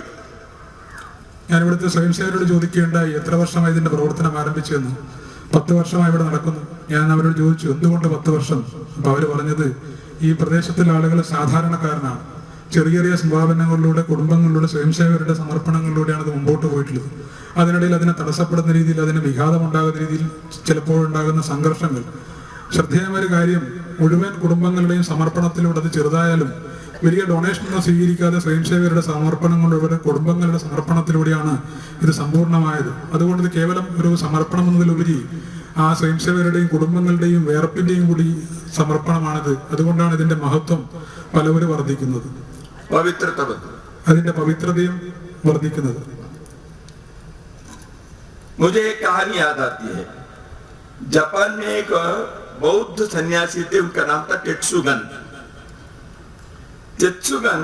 ഞാൻ ഇവിടുത്തെ സ്വയംസേവകരോട് ചോദിക്കുകയുണ്ടായി, എത്ര വർഷമായി ഇതിന്റെ പ്രവർത്തനം ആരംഭിച്ചെന്ന്. 10 വർഷമായി ഇവിടെ നടക്കുന്നു. ഞാൻ അവരോട് ചോദിച്ചു, എന്തുകൊണ്ട് 10 വർഷം? അപ്പൊ അവര് പറഞ്ഞത്, ഈ പ്രദേശത്തിലെ ആളുകൾ സാധാരണക്കാരനാണ്. ചെറിയ ചെറിയ സംഭാവനകളിലൂടെ, കുടുംബങ്ങളിലൂടെ, സ്വയംസേവകരുടെ സമർപ്പണങ്ങളിലൂടെയാണ് അത് മുമ്പോട്ട് പോയിട്ടുള്ളത്. അതിനിടയിൽ അതിനെ തടസ്സപ്പെടുന്ന രീതിയിൽ, അതിന് വിഘാതമുണ്ടാകുന്ന രീതിയിൽ ചിലപ്പോഴുണ്ടാകുന്ന സംഘർഷങ്ങൾ. ശ്രദ്ധേയമായ ഒരു കാര്യം, മുഴുവൻ കുടുംബങ്ങളുടെയും സമർപ്പണത്തിലൂടെ, അത് ചെറുതായാലും വലിയ ഡൊണേഷനൊന്നും സ്വീകരിക്കാതെ സ്വയംസേവകരുടെ സമർപ്പണങ്ങളുടെ, കുടുംബങ്ങളുടെ സമർപ്പണത്തിലൂടെയാണ് ഇത് സമ്പൂർണ്ണമായത്. അതുകൊണ്ട് ഇത് കേവലം ഒരു സമർപ്പണം എന്നതിലുപരി ആ സ്വയംസേവകരുടെയും കുടുംബങ്ങളുടെയും വേർപ്പിന്റെയും കൂടി സമർപ്പണമാണിത്. അതുകൊണ്ടാണ് ഇതിന്റെ മഹത്വം പലവരും വർദ്ധിക്കുന്നത്, അതിന്റെ പവിത്രതയും വർദ്ധിക്കുന്നത്. मुझे एक कहानी याद आती है. जापान में एक बौद्ध सन्यासी थे, उनका नाम था टेत्सुगन.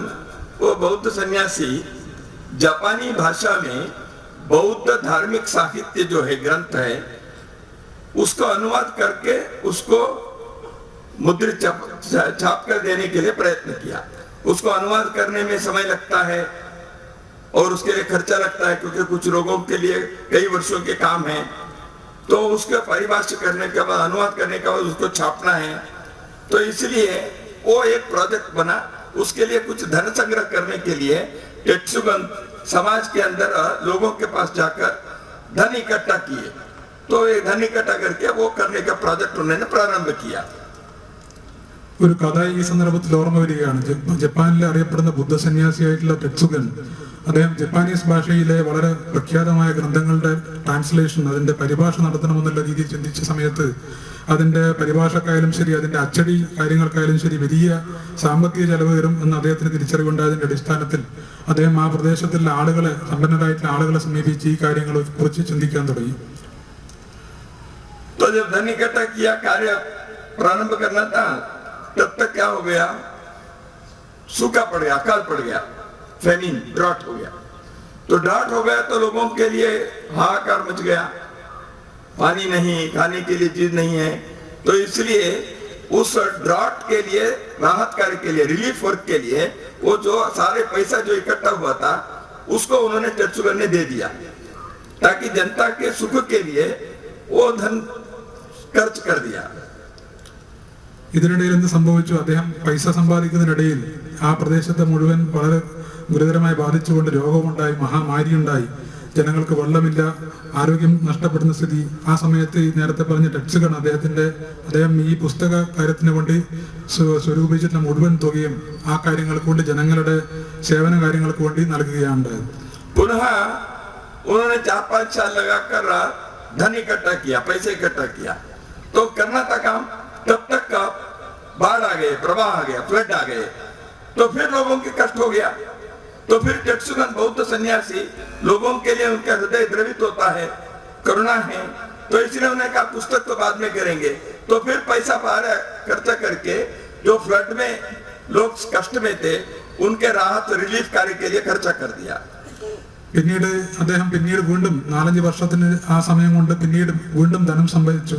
वो बौद्ध सन्यासी जापानी भाषा में बौद्ध धार्मिक साहित्य जो है, ग्रंथ है, उसको अनुवाद करके उसको मुद्रित छाप कर देने के लिए प्रयत्न किया. उसको अनुवाद करने में समय लगता है और उसके लिए खर्चा लगता है, क्योंकि कुछ लोगों के लिए कई वर्षों के काम है. तो उसका परिभाषा करने के बाद, अनुवाद करने के बाद उसको छापना है. तो इसलिए वो एक प्रोजेक्ट बना. उसके लिए कुछ धन संग्रह करने के लिए टेत्सुगन समाज के अंदर लोगों के पास जाकर धन इकट्ठा किए. तो ये धन इकट्ठा करके वो करने का प्रोजेक्ट उन्होंने प्रारंभ किया. ഒരു കഥ ഈ സന്ദർഭത്തിൽ ഓർമ്മ വരികയാണ്. ജപ്പാനിലെ അറിയപ്പെടുന്ന ബുദ്ധ സന്യാസിയായിട്ടുള്ള ടെത്സുഗൻ, അദ്ദേഹം ജപ്പാനീസ് ഭാഷയിലെ വളരെ പ്രഖ്യാതമായ ഗ്രന്ഥങ്ങളുടെ ട്രാൻസ്ലേഷൻ, അതിന്റെ പരിഭാഷ നടത്തണമെന്നുള്ള രീതിയിൽ ചിന്തിച്ച സമയത്ത് അതിൻ്റെ പരിഭാഷക്കായാലും ശരി, അതിൻ്റെ അച്ചടി കാര്യങ്ങൾക്കായാലും ശരി വലിയ സാമ്പത്തിക ചെലവ് വരും എന്ന് അദ്ദേഹത്തിന് തിരിച്ചറിവുണ്ടായതിൻ്റെ അടിസ്ഥാനത്തിൽ അദ്ദേഹം ആ പ്രദേശത്തുള്ള ആളുകളെ, സമ്പന്നരായിട്ടുള്ള ആളുകളെ സമീപിച്ച് ഈ കാര്യങ്ങളെ കുറിച്ച് ചിന്തിക്കാൻ തുടങ്ങി. तो जब धन इकट्ठा किया, कार्य प्रारंभ करना था, तब तक क्या हो गया, सूखा पड़ गया, अकाल पड़ गया, फेमिन, ड्रॉट हो गया. तो ड्रॉट हो गया तो लोगों के लिए हाहाकार मच गया, पानी नहीं, खाने के लिए चीज नहीं है. तो इसलिए उस ड्रॉट के लिए, राहत कार्य के लिए, रिलीफ वर्क के लिए वो जो सारे पैसा जो इकट्ठा हुआ था उसको उन्होंने टेत्सुगन ने दे दिया, ताकि जनता के सुख के लिए वो धन खर्च कर दिया. ഇതിനിടയിൽ എന്ത് സംഭവിച്ചു? അദ്ദേഹം പൈസ സമ്പാദിക്കുന്നതിനിടയിൽ ആ പ്രദേശത്തെ മുഴുവൻ വളരെ ഗുരുതരമായി ബാധിച്ചുകൊണ്ട് രോഗമുണ്ടായി, മഹാമാരിയുണ്ടായി, ജനങ്ങൾക്ക് വെള്ളമില്ല, ആരോഗ്യം നഷ്ടപ്പെടുന്ന സ്ഥിതി. ആ സമയത്ത് ഈ നേരത്തെ പറഞ്ഞ ടെറ്റ്സുഗൺ അദ്ദേഹം ഈ പുസ്തക കാര്യത്തിന് വേണ്ടി സ്വരൂപിച്ചിട്ടുള്ള മുഴുവൻ തുകയും ആ കാര്യങ്ങൾക്ക് വേണ്ടി, ജനങ്ങളുടെ സേവന കാര്യങ്ങൾക്ക് വേണ്ടി നൽകുകയാണ് ഉണ്ടായത്. पुनः उन्होंने 4-5 साल लगाकर धन इकट्ठा किया, पैसे इकट्ठा किया. तो करना था काम, तब तक बाढ़ आ गए, प्रवाह आ गया, फ्लड आ गए. तो फिर लोगों के कष्ट हो गया. तो फिर टेत्सुगन बौद्ध सन्यासी, लोगों के लिए उनका हृदय द्रवित होता है, करुणा है. तो इसलिए उन्होंने कहा पुस्तक तो बाद में करेंगे. तो फिर पैसा बाहर खर्चा करके जो फ्लड में लोग कष्ट में थे उनके राहत रिलीफ कार्य के लिए खर्चा कर दिया. പിന്നീട് അദ്ദേഹം വീണ്ടും 4-5 വർഷത്തിന് ആ സമയം കൊണ്ട് വീണ്ടും ധനം സമ്പാദിച്ചു.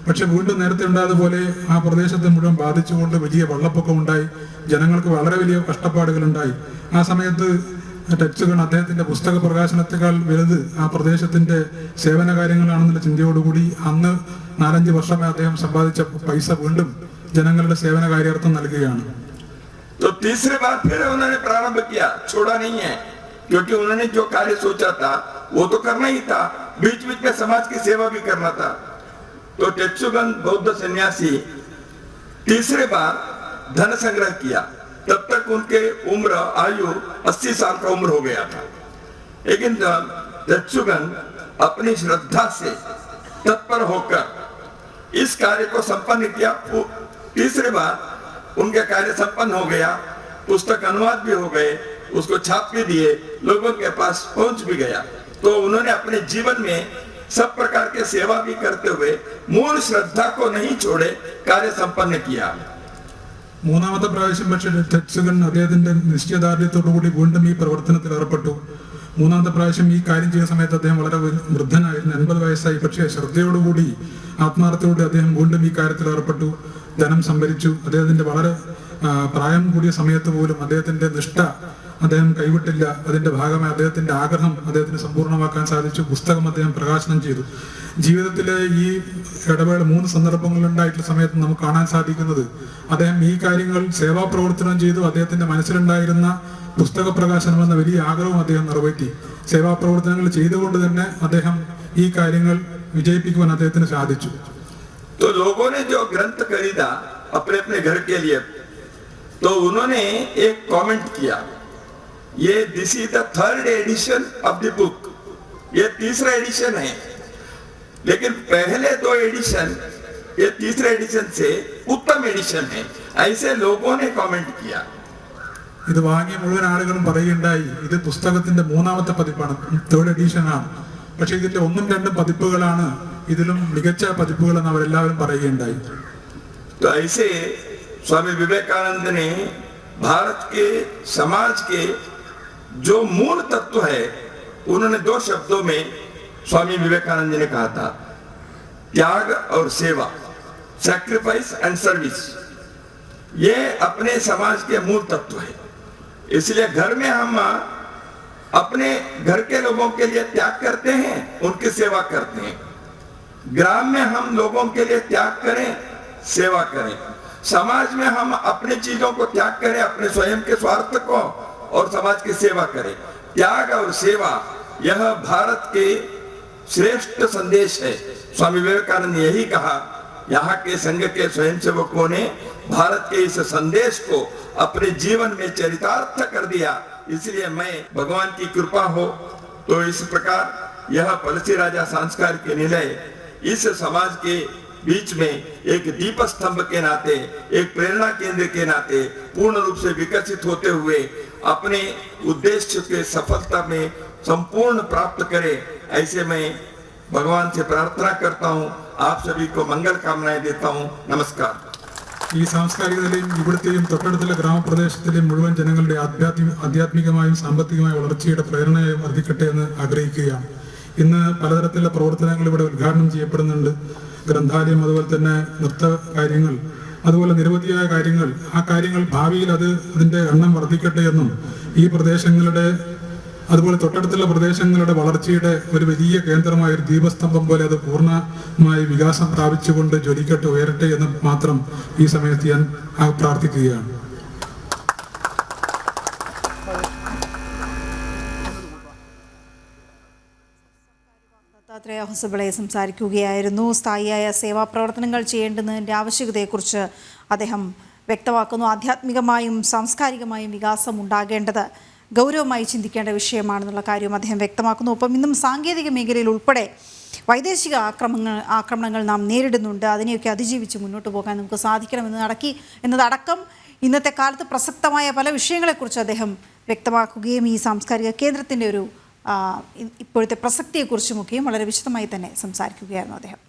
പക്ഷെ വീണ്ടും നേരത്തെ ഉണ്ടായതുപോലെ ആ പ്രദേശത്തെ മുഴുവൻ ബാധിച്ചുകൊണ്ട് വലിയ വെള്ളപ്പൊക്കം ഉണ്ടായി, ജനങ്ങൾക്ക് വളരെ വലിയ കഷ്ടപ്പാടുകൾ ഉണ്ടായി. ആ സമയത്ത് ടെറ്റ്സുഗൺ അദ്ദേഹത്തിന്റെ പുസ്തക പ്രകാശനത്തെക്കാൾ വലുത് ആ പ്രദേശത്തിന്റെ സേവന കാര്യങ്ങളാണെന്നുള്ള ചിന്തയോടുകൂടി അന്ന് 4-5 വർഷമേ അദ്ദേഹം സമ്പാദിച്ച പൈസ വീണ്ടും ജനങ്ങളുടെ സേവന കാര്യാർത്ഥം നൽകുകയാണ്. तो तीसरे बार फिर उन्होंने प्रारंभ किया, छोड़ा नहीं है, क्योंकि उन्होंने जो कार्य सोचा था वो तो करना ही था, बीच बीच में समाज की सेवा भी करना था. तो टेत्सुगन बौद्ध सन्यासी तीसरे बार धन संग्रह किया. तब तक उनके आयु 80 साल का उम्र हो गया था. लेकिन टेत्सुगन अपनी श्रद्धा से तत्पर होकर इस कार्य को संपन्न किया. तीसरे बार उनका कार्य संपन्न हो गया, पुस्तक अनुवाद भी हो गए, उसको छाप भी दिए, लोगों के पास पहुंच भी गया. तो उन्होंने अपने जीवन में सब प्रकार के सेवा भी करते हुए मूल श्रद्धा को नहीं छोड़े, कार्य संपन्न किया. മൂന്നാമത്തെ പ്രാവശ്യം പക്ഷേ ടെറ്റ്സുഗൺ അദ്ദേഹത്തിന്റെ നിശ്ചയദാർഢ്യത്തോടുകൂടി വീണ്ടും ഈ പ്രവർത്തനത്തിൽ ഏർപ്പെട്ടു. മൂന്നാമത്തെ പ്രാവശ്യം ഈ കാര്യം ചെയ്യുന്ന സമയത്ത് അദ്ദേഹം വളരെ വൃദ്ധനായിരുന്നു, 80 വയസ്സായി. പക്ഷേ ശ്രദ്ധയോടുകൂടി, ആത്മാർത്ഥത്തോടെ അദ്ദേഹം വീണ്ടും ഈ കാര്യത്തിൽ ഏർപ്പെട്ടു, ധനം സംഭരിച്ചു. അദ്ദേഹത്തിന്റെ വളരെ പ്രായം കൂടിയ സമയത്ത് പോലും അദ്ദേഹത്തിന്റെ നിഷ്ഠ അദ്ദേഹം കൈവിട്ടില്ല. അതിന്റെ ഭാഗമായി അദ്ദേഹത്തിന്റെ ആഗ്രഹം അദ്ദേഹത്തിന് സമ്പൂർണ്ണമാക്കാൻ സാധിച്ചു. പുസ്തകം അദ്ദേഹം പ്രകാശനം ചെയ്തു. ജീവിതത്തിലെ ഈ ഇടവേള 3 സന്ദർഭങ്ങളിലുണ്ടായിട്ടുള്ള സമയത്ത് നമുക്ക് കാണാൻ സാധിക്കുന്നത് അദ്ദേഹം ഈ കാര്യങ്ങൾ സേവാപ്രവർത്തനം ചെയ്തു. അദ്ദേഹത്തിന്റെ മനസ്സിലുണ്ടായിരുന്ന പുസ്തക പ്രകാശനം എന്ന വലിയ ആഗ്രഹവും അദ്ദേഹം നിറവേറ്റി. സേവാപ്രവർത്തനങ്ങൾ ചെയ്തുകൊണ്ട് തന്നെ അദ്ദേഹം ഈ കാര്യങ്ങൾ വിജയിപ്പിക്കുവാൻ അദ്ദേഹത്തിന് സാധിച്ചു. तो लोगों ने जो ग्रंथ खरीदा अपने अपने घर के लिए, तो उन्होंने एक कमेंट किया, ये this is the 3rd edition of the book, ये तीसरा एडिशन है, लेकिन पहले 2 एडिशन ये तीसरे एडिशन से उत्तम एडिशन है, ऐसे लोगों ने कमेंट किया. ഇത് വാങ്ങിയ മുഴുവൻ ആളുകളും പറയുകയുണ്ടായി, ഇത് പുസ്തകത്തിന്റെ 3ാമത്തെ പതിപ്പാണ്, 3rd എഡിഷൻ ആണ്. പക്ഷെ ഇതിന്റെ 1ഉം 2ഉം പതിപ്പുകളാണ് ഇതിലും മികച്ച പതിപ്പുകൾ എന്ന് അവരെല്ലാവരും പറയുകയുണ്ടായി. तो ऐसे स्वामी विवेकानंद ने भारत के समाज के जो मूल तत्व है, उन्होंने 2 शब्दों में स्वामी विवेकानंद ने कहा था, त्याग और सेवा, सैक्रिफाइस एंड सर्विस. ये अपने समाज के मूल तत्व है. इसलिए घर में हम अपने घर के लोगों के लिए त्याग करते हैं, उनकी सेवा करते हैं. ग्राम में हम लोगों के लिए त्याग करें, सेवा करें. समाज में हम अपनी चीजों को त्याग करें, अपने स्वयं के स्वार्थ को, और समाज की सेवा करें. त्याग और सेवा यह भारत के श्रेष्ठ संदेश है. स्वामी विवेकानंद ने यही कहा. यहाँ के संघ के स्वयंसेवकों ने भारत के इस संदेश को अपने जीवन में चरितार्थ कर दिया. इसलिए मैं, भगवान की कृपा हो तो इस प्रकार यह पलसी राजा संस्कार के निलय इस समाज के बीच में एक दीप स्तंभ के नाते, एक प्रेरणा केंद्र के नाते पूर्ण रूप से विकसित होते हुए अपने उद्देश्य के सफलता में संपूर्ण प्राप्त करे, ऐसे मैं भगवान से प्रार्थना करता हूँ। आप सभी को मंगल कामनाएं देता हूँ। नमस्कार। ഈ സാംസ്കാരികതയും ഇവിടുത്തെയും തൊട്ടടുത്തുള്ള ഗ്രാമപ്രദേശത്തിലെയും മുഴുവൻ ജനങ്ങളുടെ ആധ്യാത്മികമായും സാമ്പത്തികമായ വളർച്ചയുടെ പ്രേരണയെ വർദ്ധിക്കട്ടെ എന്ന് ആഗ്രഹിക്കുകയാണ്. ഇന്ന് പലതരത്തിലുള്ള പ്രവർത്തനങ്ങൾ ഇവിടെ ഉദ്ഘാടനം ചെയ്യപ്പെടുന്നുണ്ട്. ഗ്രന്ഥാലയം, അതുപോലെ തന്നെ നൃത്ത കാര്യങ്ങൾ, അതുപോലെ നിരവധിയായ കാര്യങ്ങൾ. ആ കാര്യങ്ങൾ ഭാവിയിൽ അതിൻ്റെ എണ്ണം വർദ്ധിക്കട്ടെ എന്നും ഈ പ്രദേശങ്ങളുടെ, അതുപോലെ തൊട്ടടുത്തുള്ള പ്രദേശങ്ങളുടെ വളർച്ചയുടെ ഒരു വലിയ കേന്ദ്രമായ ഒരു ദീപസ്തംഭം പോലെ അത് പൂർണ്ണമായി വികാസം പ്രാപിച്ചുകൊണ്ട് ജ്വലിക്കട്ടെ, ഉയരട്ടെ എന്ന് മാത്രം ഈ സമയത്ത് ഞാൻ പ്രാർത്ഥിക്കുകയാണ്. ദത്താത്രേയ ഹൊസബിളെ സംസാരിക്കുകയായിരുന്നു. സ്ഥായിയായ സേവാ പ്രവർത്തനങ്ങൾ ചെയ്യേണ്ടുന്നതിൻ്റെ ആവശ്യകതയെക്കുറിച്ച് അദ്ദേഹം വ്യക്തമാക്കുന്നു. ആധ്യാത്മികമായും സാംസ്കാരികമായും വികാസം ഉണ്ടാകേണ്ടത് ഗൗരവമായി ചിന്തിക്കേണ്ട വിഷയമാണെന്നുള്ള കാര്യം അദ്ദേഹം വ്യക്തമാക്കുന്നു. ഒപ്പം ഇന്നും സാങ്കേതിക മേഖലയിൽ ഉൾപ്പെടെ വൈദേശിക ആക്രമണങ്ങൾ നാം നേരിടുന്നുണ്ട്. അതിനെയൊക്കെ അതിജീവിച്ച് മുന്നോട്ട് പോകാൻ നമുക്ക് എന്നതടക്കം ഇന്നത്തെ കാലത്ത് പ്രസക്തമായ പല വിഷയങ്ങളെക്കുറിച്ച് അദ്ദേഹം വ്യക്തമാക്കുകയും ഈ സാംസ്കാരിക കേന്ദ്രത്തിൻ്റെ ഒരു ഇപ്പോഴത്തെ പ്രസക്തിയെക്കുറിച്ചുമൊക്കെയും വളരെ വിശദമായി തന്നെ സംസാരിക്കുകയായിരുന്നു അദ്ദേഹം.